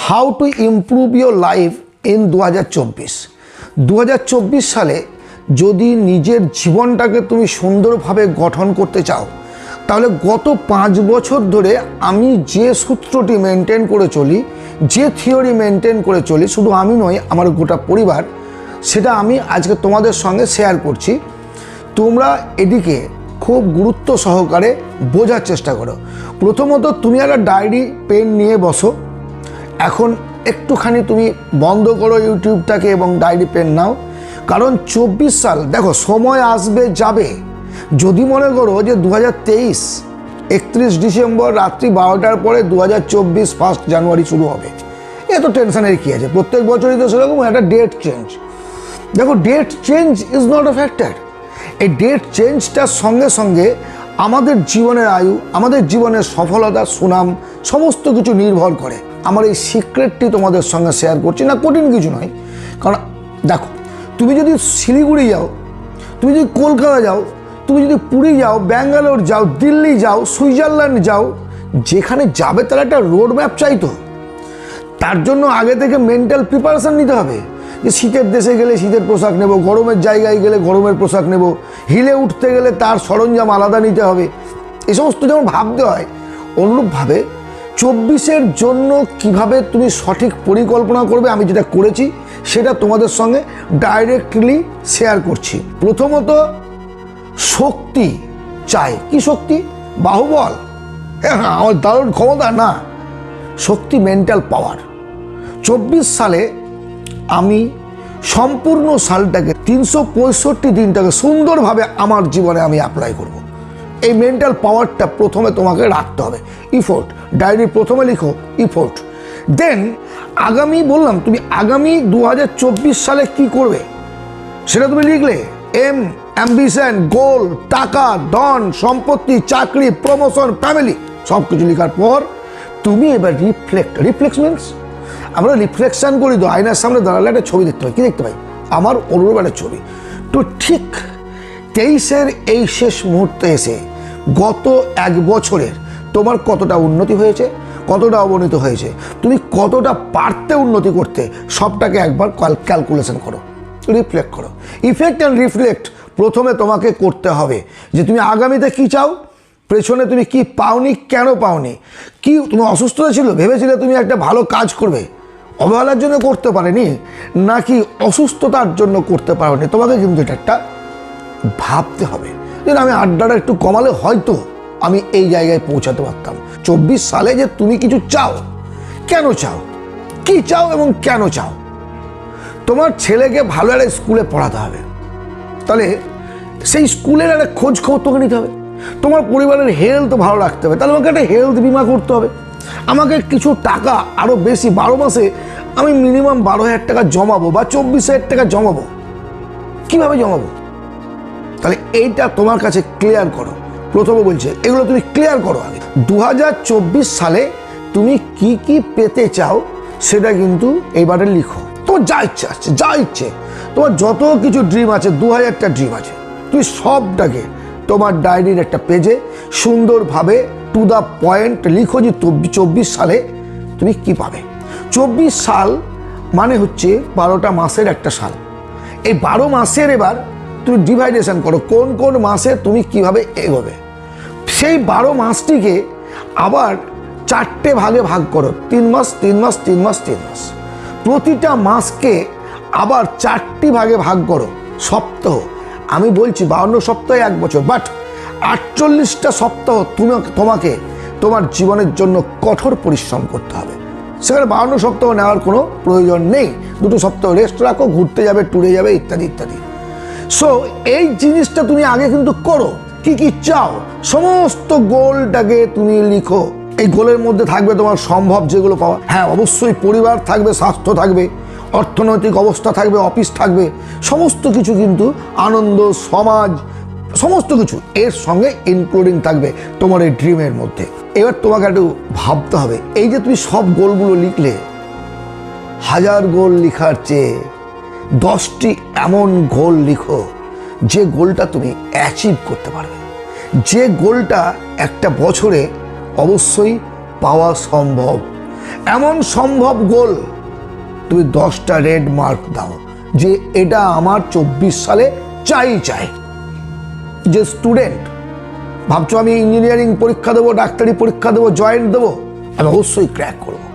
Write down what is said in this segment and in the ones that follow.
How to improve your life in 2024 সালে যদি নিজের জীবনটাকে তুমি সুন্দরভাবে গঠন করতে চাও, তাহলে গত 5 বছর ধরে আমি যে সূত্রটি মেনটেন করে চলি, যে থিওরি মেনটেন করে চলি, শুধু আমি নয়, আমার গোটা পরিবার, সেটা আমি আজকে তোমাদের সঙ্গে শেয়ার করছি। তোমরা এদিকে খুব গুরুত্ব সহকারে বোঝার চেষ্টা করো। প্রথমত, তুমি একটা ডায়েরি পেন নিয়ে বসো। এখন একটুখানি তুমি বন্ধ করো ইউটিউবটাকে এবং ডায়েরি পেন নাও, কারণ 24 সাল দেখো সময় আসবে যাবে। যদি মনে করো যে 2023 31 ডিসেম্বর রাত্রি 12টার পরে 2024 1 জানুয়ারি শুরু হবে, এত টেনশনের কী আছে? প্রত্যেক বছরই তো সেরকম একটা ডেট চেঞ্জ। দেখো, date change is not a factor. এই ডেট চেঞ্জটার সঙ্গে সঙ্গে আমাদের জীবনের আয়ু, আমাদের জীবনের সফলতা, সুনাম সমস্ত কিছু নির্ভর করে। আমার এই সিক্রেটটি তোমাদের সঙ্গে শেয়ার করছি না, কঠিন কিছু নয়। কারণ দেখো, তুমি যদি শিলিগুড়ি যাও, তুমি যদি কলকাতা যাও, তুমি যদি পুরী যাও, ব্যাঙ্গালোর যাও, দিল্লি যাও, সুইজারল্যান্ড যাও, যেখানে যাবে তার একটা রোড ম্যাপ চাইতো। তার জন্য আগে থেকে মেন্টাল প্রিপারেশান নিতে হবে যে শীতের দেশে গেলে শীতের পোশাক নেব, গরমের জায়গায় গেলে গরমের পোশাক নেব, হিলে উঠতে গেলে তার সরঞ্জাম আলাদা নিতে হবে। এই সমস্ত যেমন ভাবতে হয়, অনুরূপভাবে 24-এর জন্য কিভাবে তুমি সঠিক পরিকল্পনা করবে, আমি যেটা করেছি সেটা তোমাদের সঙ্গে ডাইরেক্টলি শেয়ার করছি। প্রথমত, শক্তি চাই। কি শক্তি? বাহুবল, হ্যাঁ আমার দারুণ ক্ষমতা না, শক্তি, মেন্টাল পাওয়ার। 24 সালে আমি সম্পূর্ণ সালটাকে 365 দিনটাকে সুন্দরভাবে আমার জীবনে আমি অ্যাপ্লাই করব। এই মেন্টাল পাওয়ারটা প্রথমে তোমাকে রাখতে হবে। ইফোর্ট, ডায়েরি প্রথমে লিখো ইফোর্ট। দেন আগামী, বললাম তুমি আগামী 2024 সালে কি করবে সেটা তুমি লিখলে। এম, অ্যাম্বিশন, গোল, টাকা, ধন, সম্পত্তি, চাকরি, প্রমোশন, ফ্যামিলি, সব কিছু লেখার পর তুমি এবার রিফ্লেক্ট মিনস আমরা রিফ্লেকশন করি তো, আয়নার সামনে দাঁড়ালে একটা ছবি দেখতে পাই। কি দেখতে পাই? আমার অনুরূপ একটা ছবি। তো ঠিক 23-এর এই শেষ মুহূর্তে এসে গত 1 বছরের তোমার কতটা উন্নতি হয়েছে, কতটা অবনতি হয়েছে, তুমি কতটা পারতে উন্নতি করতে, সবটাকে একবার ক্যালকুলেশন করো, রিফ্লেক্ট করো। ইফেক্ট অ্যান্ড রিফ্লেক্ট প্রথমে তোমাকে করতে হবে যে তুমি আগামীতে কি চাও, পেছনে তুমি কি পাওনি, কেন পাওনি, কি তুমি অসুস্থতা ছিল, ভেবেছিলে তুমি একটা ভালো কাজ করবে, অবহেলার জন্য করতে পারেনি, নাকি অসুস্থতার জন্য করতে পারোনি। তোমাকে কিন্তু এটা একটা ভাবতে হবে যে আমি আড্ডাটা একটু কমালে হয়তো আমি এই জায়গায় পৌঁছাতে পারতাম। 24 সালে যে তুমি কিছু চাও, কেন চাও, কি চাও এবং কেন চাও। তোমার ছেলেকে ভালো একটা স্কুলে পড়াতে হবে, তাহলে সেই স্কুলের একটা খোঁজ খবর তোকে নিতে হবে। তোমার পরিবারের হেলথ ভালো রাখতে হবে, তাহলে আমাকে একটা হেলথ বিমা করতে হবে। আমাকে কিছু টাকা আরও বেশি, 12 মাসে আমি মিনিমাম 12,000 টাকা জমাবো বা 24,000 টাকা জমাবো। কীভাবে জমাবো? তাহলে এইটা তোমার কাছে ক্লিয়ার করো। প্রথমে বলছে এগুলো তুমি ক্লিয়ার করো আগে। 2024 সালে তুমি কি কি পেতে চাও সেটা কিন্তু এইবারে লিখো। তোমার যা ইচ্ছে আছে, যা ইচ্ছে, তোমার যত কিছু ড্রিম আছে, 2000টা ড্রিম আছে, তুমি সবটাকে তোমার ডায়েরির একটা পেজে সুন্দরভাবে টু দ্য পয়েন্ট লিখো যে 24 সালে তুমি কি পাবে। 24 সাল মানে হচ্ছে 12টা মাসের একটা সাল। এই 12 মাসের এবার তুমি ডিভাইডেশন করো, কোন কোন মাসে তুমি কিভাবে এগোবে। সেই 12 মাসটিকে আবার 4টে ভাগে ভাগ করো, 3 মাস 3 মাস 3 মাস 3 মাস। প্রতিটা মাসকে আবার 4টি ভাগে ভাগ করো। সপ্তাহ, আমি বলছি 52 সপ্তাহে 1 বছর, বাট 48টা সপ্তাহ তোমাকে তোমার জীবনের জন্য কঠোর পরিশ্রম করতে হবে। সেখানে 52 সপ্তাহ নেওয়ার কোনো প্রয়োজন নেই। 2 সপ্তাহ রেস্ট রাখো, ঘুরতে যাবে, ট্যুরে যাবে, ইত্যাদি ইত্যাদি। সো এই জিনিসটা তুমি আগে কিন্তু করো। কি কি চাও সমস্ত গোলটাকে তুমি লিখো। এই গোলের মধ্যে থাকবে তোমার সম্ভব যেগুলো পাওয়া, হ্যাঁ অবশ্যই পরিবার থাকবে, স্বাস্থ্য থাকবে, অর্থনৈতিক অবস্থা থাকবে, অফিস থাকবে, সমস্ত কিছু কিন্তু আনন্দ, সমাজ, সমস্ত কিছু এর সঙ্গে ইনক্লুডিং থাকবে তোমার এই ড্রিমের মধ্যে। এবার তোমাকে একটু ভাবতে হবে, এই যে তুমি সব গোলগুলো লিখলে, 1000 গোল লেখার চেয়ে 10টি এমন গোল লিখো যে গোলটা তুমি অ্যাচিভ করতে পারবে, যে গোলটা একটা বছরে অবশ্যই পাওয়া সম্ভব। এমন সম্ভব গোল তুমি 10টা রেড মার্ক দাও যে এটা আমার 24 সালে চাই। যে স্টুডেন্ট ভাবছো আমি ইঞ্জিনিয়ারিং পরীক্ষা দেবো, ডাক্তারি পরীক্ষা দেবো, জয়েন্ট দেবো, আমি অবশ্যই ক্র্যাক করবো,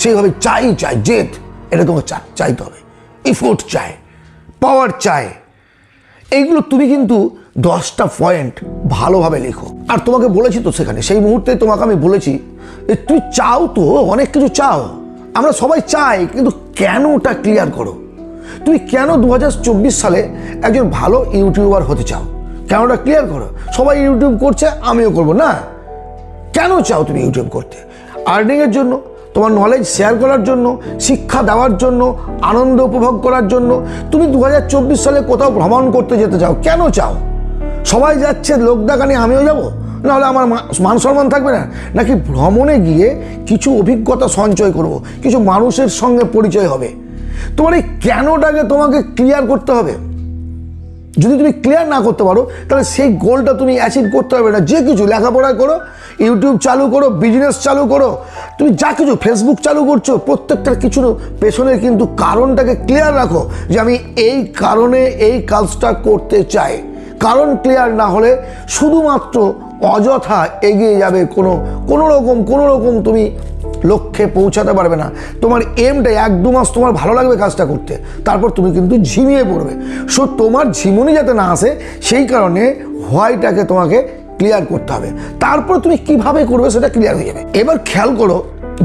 সেইভাবে চাই জেদ, এটা তোমাকে চাইতে হবে। এফোর্ট চাই, পাওয়ার চাই। এইগুলো তুমি কিন্তু 10টা পয়েন্ট ভালোভাবে লিখো। আর তোমাকে বলেছি তো সেখানে, সেই মুহূর্তে তোমাকে আমি বলেছি তুমি চাও তো, অনেক কিছু চাও, আমরা সবাই চাই, কিন্তু কেন ওটা ক্লিয়ার করো। তুমি কেন 2024 সালে একজন ভালো ইউটিউবার হতে চাও, কেন ওটা ক্লিয়ার করো। সবাই ইউটিউব করছে, আমিও করব না। কেন চাও তুমি ইউটিউব করতে? আর্নিংয়ের জন্য, তোমার নলেজ শেয়ার করার জন্য, শিক্ষা দেওয়ার জন্য, আনন্দ উপভোগ করার জন্য। তুমি 2024 সালে কোথাও ভ্রমণ করতে যেতে চাও, কেন চাও? সবাই যাচ্ছে, লোক দেখানি আমিও যাব, নাহলে আমার মান সম্মান থাকবে না? নাকি ভ্রমণে গিয়ে কিছু অভিজ্ঞতা সঞ্চয় করব, কিছু মানুষের সঙ্গে পরিচয় হবে? তোমার এই কেনটাকে তোমাকে ক্লিয়ার করতে হবে। যদি তুমি ক্লিয়ার না করতে পারো, তাহলে সেই গোলটা তুমি অ্যাচিভ করতে পারবে না। যে কিছু লেখাপড়া করো, ইউটিউব চালু করো, বিজনেস চালু করো, তুমি যা কিছু ফেসবুক চালু করছো, প্রত্যেকটার কিছু পেছনে কিন্তু কারণটাকে ক্লিয়ার রাখো যে আমি এই কারণে এই কাজটা করতে চাই। কারণ ক্লিয়ার না হলে শুধুমাত্র অযথা এগিয়ে যাবে, কোনো রকম তুমি লক্ষ্যে পৌঁছাতে পারবে না। তোমার এমটা 1-2 মাস তোমার ভালো লাগবে কাজটা করতে, তারপর তুমি কিন্তু ঝিমিয়ে পড়বে। সো তোমার ঝিমুনি যাতে না আসে, সেই কারণে হোয়াইটাকে তোমাকে ক্লিয়ার করতে হবে। তারপর তুমি কিভাবে করবে সেটা ক্লিয়ার হয়ে যাবে। এবার খেয়াল করো,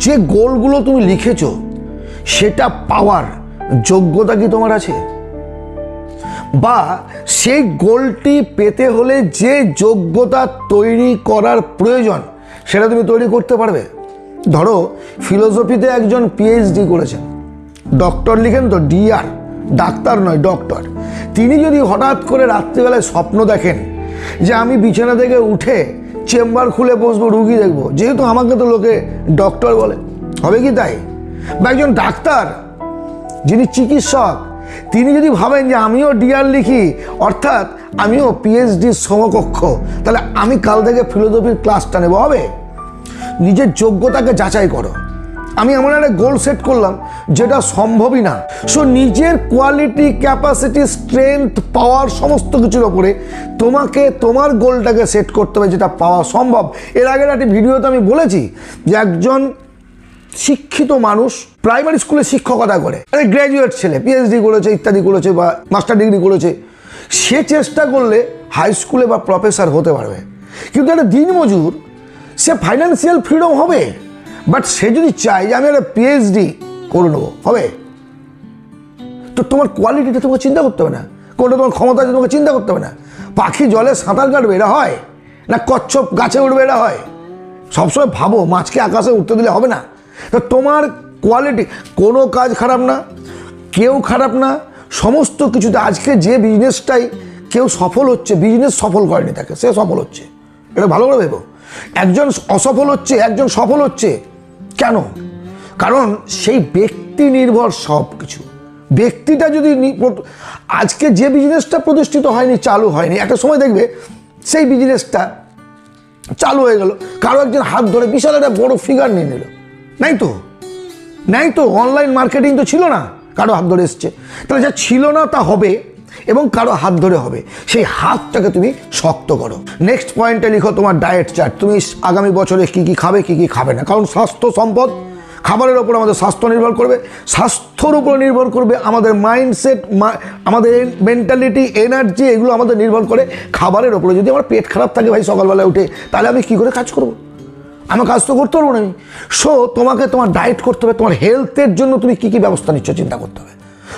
যে গোলগুলো তুমি লিখেছো সেটা পাওয়ার যোগ্যতা কি তোমার আছে? বা সেই গোলটি পেতে হলে যে যোগ্যতা তৈরি করার প্রয়োজন, সেটা তুমি তৈরি করতে পারবে? ধরো ফিলোসফিতে একজন পিএইচডি করেছেন, ডক্টর লিখেন তো, ডিআর, ডাক্তার নয় ডক্টর। তিনি যদি হঠাৎ করে রাত্রিবেলায় স্বপ্ন দেখেন যে আমি বিছানা থেকে উঠে চেম্বার খুলে বসবো, রুগী দেখবো, যেহেতু আমাকে তো লোকে ডক্টর বলে, হবে কি তাই? বা একজন ডাক্তার যিনি চিকিৎসক, তিনি যদি ভাবেন যে আমিও ডিআর লিখি, অর্থাৎ আমিও পিএইচডির সমকক্ষ, তাহলে আমি কাল থেকে ফিলোসফির ক্লাসটা নেব, হবে? নিজের যোগ্যতাকে যাচাই করো। আমি এমন একটা গোল সেট করলাম যেটা সম্ভবই না। সো নিজের কোয়ালিটি, ক্যাপাসিটি, স্ট্রেংথ, পাওয়ার সমস্ত কিছুর ওপরে তোমাকে তোমার গোলটাকে সেট করতে হবে, যেটা পাওয়া সম্ভব। এর আগের একটি ভিডিওতে আমি বলেছি যে একজন শিক্ষিত মানুষ প্রাইমারি স্কুলে শিক্ষকতা করে, গ্র্যাজুয়েট ছেলে, পিএইচডি করেছে, ইত্যাদি করেছে, বা মাস্টার ডিগ্রি করেছে, সে চেষ্টা করলে হাই স্কুলে বা প্রফেসর হতে পারবে। কিন্তু একটা দিনমজুর, সে ফাইন্যান্সিয়াল ফ্রিডম হবে, বাট সে যদি চায় যে আমি একটা পিএইচডি করে নেবো, হবে? তো তোমার কোয়ালিটিটা তোমাকে চিন্তা করতে হবে না, কোনটা তোমার ক্ষমতা আছে তোমাকে চিন্তা করতে হবে না। পাখি জলে সাঁতার কাটবে, এটা হয় না? কচ্ছপ গাছে উঠবে, এটা হয়? সবসময় ভাবো মাছকে আকাশে উঠতে দিলে হবে না। তো তোমার কোয়ালিটি, কোনো কাজ খারাপ না, কেউ খারাপ না, সমস্ত কিছুতে। আজকে যে বিজনেসটাই কেউ সফল হচ্ছে, বিজনেস সফল করেনি তাকে, সে সফল হচ্ছে, এটা ভালো করে ভেবো। একজন অসফল হচ্ছে, একজন সফল হচ্ছে, কেন? কারণ সেই ব্যক্তি নির্ভর সব কিছু। ব্যক্তিটা যদি আজকে যে বিজনেসটা প্রতিষ্ঠিত হয়নি, চালু হয়নি, একটা সময় দেখবে সেই বিজনেসটা চালু হয়ে গেল, কারো একজন হাত ধরে বিশাল একটা বড় ফিগার নিয়ে নিল। নাই তো অনলাইন মার্কেটিং তো ছিল না, কারো হাত ধরে এসছে। তাহলে যা ছিল না তা হবে, এবং কারো হাত ধরে হবে। সেই হাতটাকে তুমি শক্ত করো। নেক্সট পয়েন্টে লিখো তোমার ডায়েট চার্ট। তুমি আগামী বছরে কী কী খাবে, কী কী খাবে না। কারণ স্বাস্থ্য সম্পদ, খাবারের ওপর আমাদের স্বাস্থ্য নির্ভর করবে, স্বাস্থ্যর উপর নির্ভর করবে আমাদের মাইন্ডসেট, আমাদের মেন্টালিটি, এনার্জি, এগুলো আমাদের নির্ভর করে খাবারের ওপরে। যদি আমার পেট খারাপ থাকে ভাই সকালবেলায় উঠে, তাহলে আমি কী করে কাজ করব? আমার কাজ তো করতে পারবো না আমি। সো তোমাকে তোমার ডায়েট করতে হবে, তোমার হেলথের জন্য তুমি কী কী ব্যবস্থা নিচ্ছ চিন্তা করতে হবে।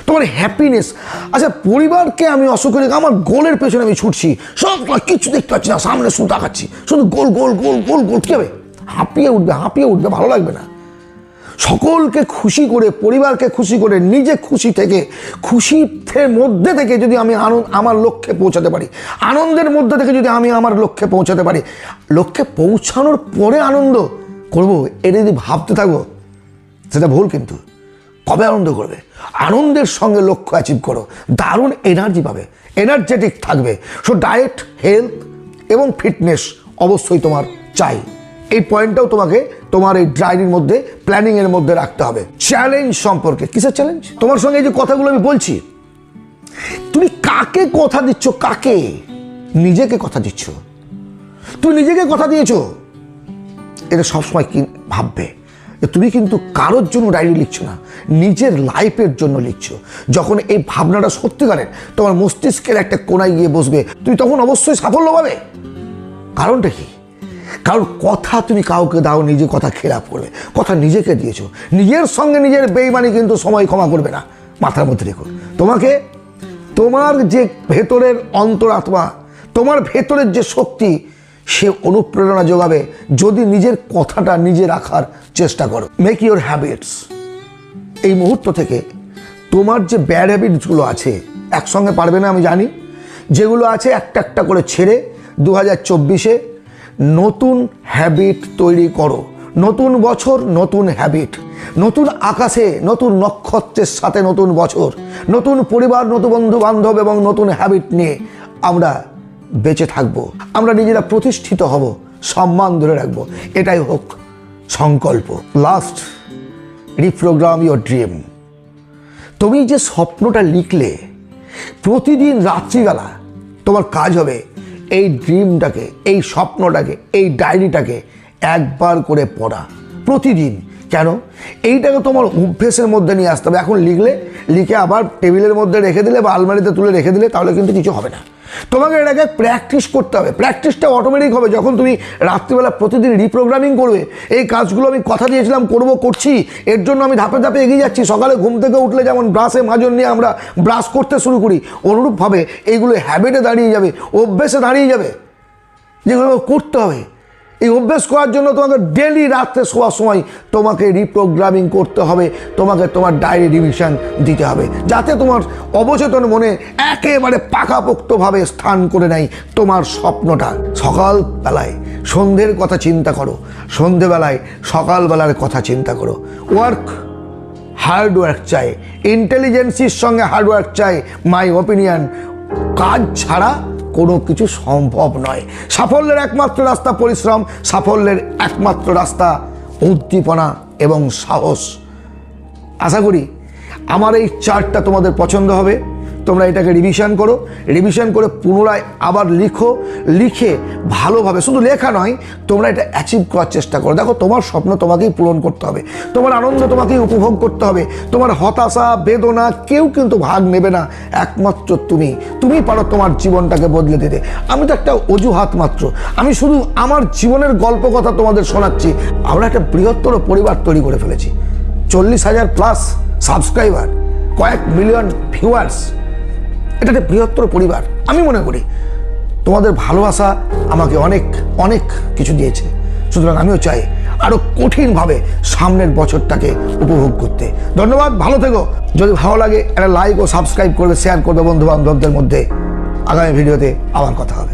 তোমার হ্যাপিনেস, আচ্ছা পরিবারকে আমি অসুখে রেখে আমার গোলের পেছনে আমি ছুটছি, সব কিছু দেখতে পাচ্ছি না, সামনে শুধু তাকাচ্ছি, শুধু গোল গোল গোল গোল গোল, কী হবে? হাঁপিয়ে উঠবে, ভালো লাগবে না। সকলকে খুশি করে, পরিবারকে খুশি করে, নিজে খুশি থেকে, খুশির মধ্যে থেকে যদি আমি আমার লক্ষ্যে পৌঁছাতে পারি, আনন্দের মধ্যে থেকে যদি আমি আমার লক্ষ্যে পৌঁছাতে পারি, লক্ষ্যে পৌঁছানোর পরে আনন্দ করব, এটা যদি ভাবতে থাকবো সেটা ভুল। কিন্তু কবে আনন্দ করবে? আনন্দের সঙ্গে লক্ষ্য অ্যাচিভ করো, দারুণ এনার্জি পাবে, এনার্জেটিক থাকবে। সো ডায়েট, হেলথ এবং ফিটনেস অবশ্যই তোমার চাই। এই পয়েন্টটাও তোমাকে তোমার এই ডায়েরির মধ্যে, প্ল্যানিংয়ের মধ্যে রাখতে হবে। চ্যালেঞ্জ সম্পর্কে, কিসের চ্যালেঞ্জ? তোমার সঙ্গে এই যে কথাগুলো আমি বলছি, তুমি কাকে কথা দিচ্ছ? কাকে? নিজেকে কথা দিচ্ছ। তুমি নিজেকে কথা দিয়েছো, এটা সবসময় কি ভাববে যে তুমি কিন্তু কারোর জন্য ডায়েরি লিখছো না, নিজের লাইফের জন্য লিখছো। যখন এই ভাবনাটা সত্যিকারের তোমার মস্তিষ্কের একটা কোনায় গিয়ে বসবে, তুমি তখন অবশ্যই সাফল্য পাবে। কারণটা কি? কারণ কথা তুমি কাউকে দাও, নিজে কথা খেলাপ করবে, কথা নিজেকে দিয়েছো। নিজের সঙ্গে নিজের বেইমানি কিন্তু সময় ক্ষমা করবে না, মাথার মধ্যে রেখো। তোমাকে তোমার যে ভেতরের অন্তরাত্মা, তোমার ভেতরের যে শক্তি, সে অনুপ্রেরণা যোগাবে যদি নিজের কথাটা নিজে রাখার চেষ্টা করো। Make your habits. এই মুহূর্ত থেকে তোমার যে ব্যাড হ্যাবিটসগুলো আছে, একসঙ্গে পারবে না আমি জানি, যেগুলো আছে একটা একটা করে ছেড়ে 2024-এ নতুন হ্যাবিট তৈরি করো। নতুন বছর, নতুন হ্যাবিট, নতুন আকাশে, নতুন নক্ষত্রের সাথে নতুন বছর, নতুন পরিবার, নতুন বন্ধু বান্ধব এবং নতুন হ্যাবিট নিয়ে আমরা বেঁচে থাকবো। আমরা নিজেরা প্রতিষ্ঠিত হব, সম্মান ধরে রাখবো। এটাই হোক সংকল্প। Last, reprogramme your dream. তুমি যে স্বপ্নটা লিখলে, প্রতিদিন রাত্রিবেলা তোমার কাজ হবে এই ড্রিমটাকে, এই স্বপ্নটাকে, এই ডায়েরিটাকে একবার করে পড়া প্রতিদিন। কেন? এইটাকে তোমার অভ্যেসের মধ্যে নিয়ে আসতে হবে। এখন লিখে আবার টেবিলের মধ্যে রেখে দিলে বা আলমারিতে তুলে রেখে দিলে তাহলে কিন্তু কিছু হবে না। তোমাকে এটাকে প্র্যাকটিস করতে হবে। প্র্যাকটিসটা অটোমেটিক হবে যখন তুমি রাত্রিবেলা প্রতিদিন রিপ্রোগ্রামিং করবে। এই কাজগুলো আমি কথা দিয়েছিলাম করছি, এর জন্য আমি ধাপে ধাপে এগিয়ে যাচ্ছি। সকালে ঘুম থেকে উঠলে যেমন ব্রাশে মাজন নিয়ে আমরা ব্রাশ করতে শুরু করি, অনুরূপভাবে এইগুলো হ্যাবিটে দাঁড়িয়ে যাবে, অভ্যেসে দাঁড়িয়ে যাবে, যেগুলো করতে হবে। এই অভ্যেস করার জন্য তোমাকে ডেলি রাত্রে শোয়ার সময় তোমাকে রিপ্রোগ্রামিং করতে হবে, তোমাকে তোমার ডায়েরি রিভিশন দিতে হবে, যাতে তোমার অবচেতন মনে একেবারে পাকাপোক্তভাবে স্থান করে নেয় তোমার স্বপ্নটা। সকালবেলায় সন্ধ্যের কথা চিন্তা করো, সন্ধ্যেবেলায় সকালবেলার কথা চিন্তা করো। হার্ডওয়ার্ক চাই, ইন্টেলিজেন্সির সঙ্গে হার্ডওয়ার্ক চাই। মাই ওপিনিয়ন, কাজ ছাড়া কোনো কিছু সম্ভব নয়। সাফল্যের একমাত্র রাস্তা পরিশ্রম, সাফল্যের একমাত্র রাস্তা উদ্দীপনা এবং সাহস। আশা করি আমার এই চার্টটা তোমাদের পছন্দ হবে। তোমরা এটাকে রিভিশন করো, রিভিশন করে পুনরায় আবার লিখে ভালোভাবে, শুধু লেখা নয়, তোমরা এটা অ্যাচিভ করার চেষ্টা করো। দেখো, তোমার স্বপ্ন তোমাকেই পূরণ করতে হবে, তোমার আনন্দ তোমাকেই উপভোগ করতে হবে। তোমার হতাশা, বেদনা কেউ কিন্তু ভাগ নেবে না, একমাত্র তুমি পারো তোমার জীবনটাকে বদলে দিতে। আমি তো একটা অজুহাত মাত্র, আমি শুধু আমার জীবনের গল্প কথা তোমাদের শোনাচ্ছি। আমরা একটা বৃহত্তর পরিবার তৈরি করে ফেলেছি, 40,000 প্লাস সাবস্ক্রাইবার, কয়েক মিলিয়ন ভিউয়ার্স। এটা একটা বৃহত্তর পরিবার। আমি মনে করি তোমাদের ভালোবাসা আমাকে অনেক অনেক কিছু দিয়েছে, সুতরাং আমিও চাই আরো কঠিনভাবে সামনের বছরটাকে উপভোগ করতে। ধন্যবাদ, ভালো থেকো। যদি ভালো লাগে একটা লাইক ও সাবস্ক্রাইব করবে, শেয়ার করবে বন্ধু বান্ধবদের মধ্যে। আগামী ভিডিওতে আবার কথা হবে।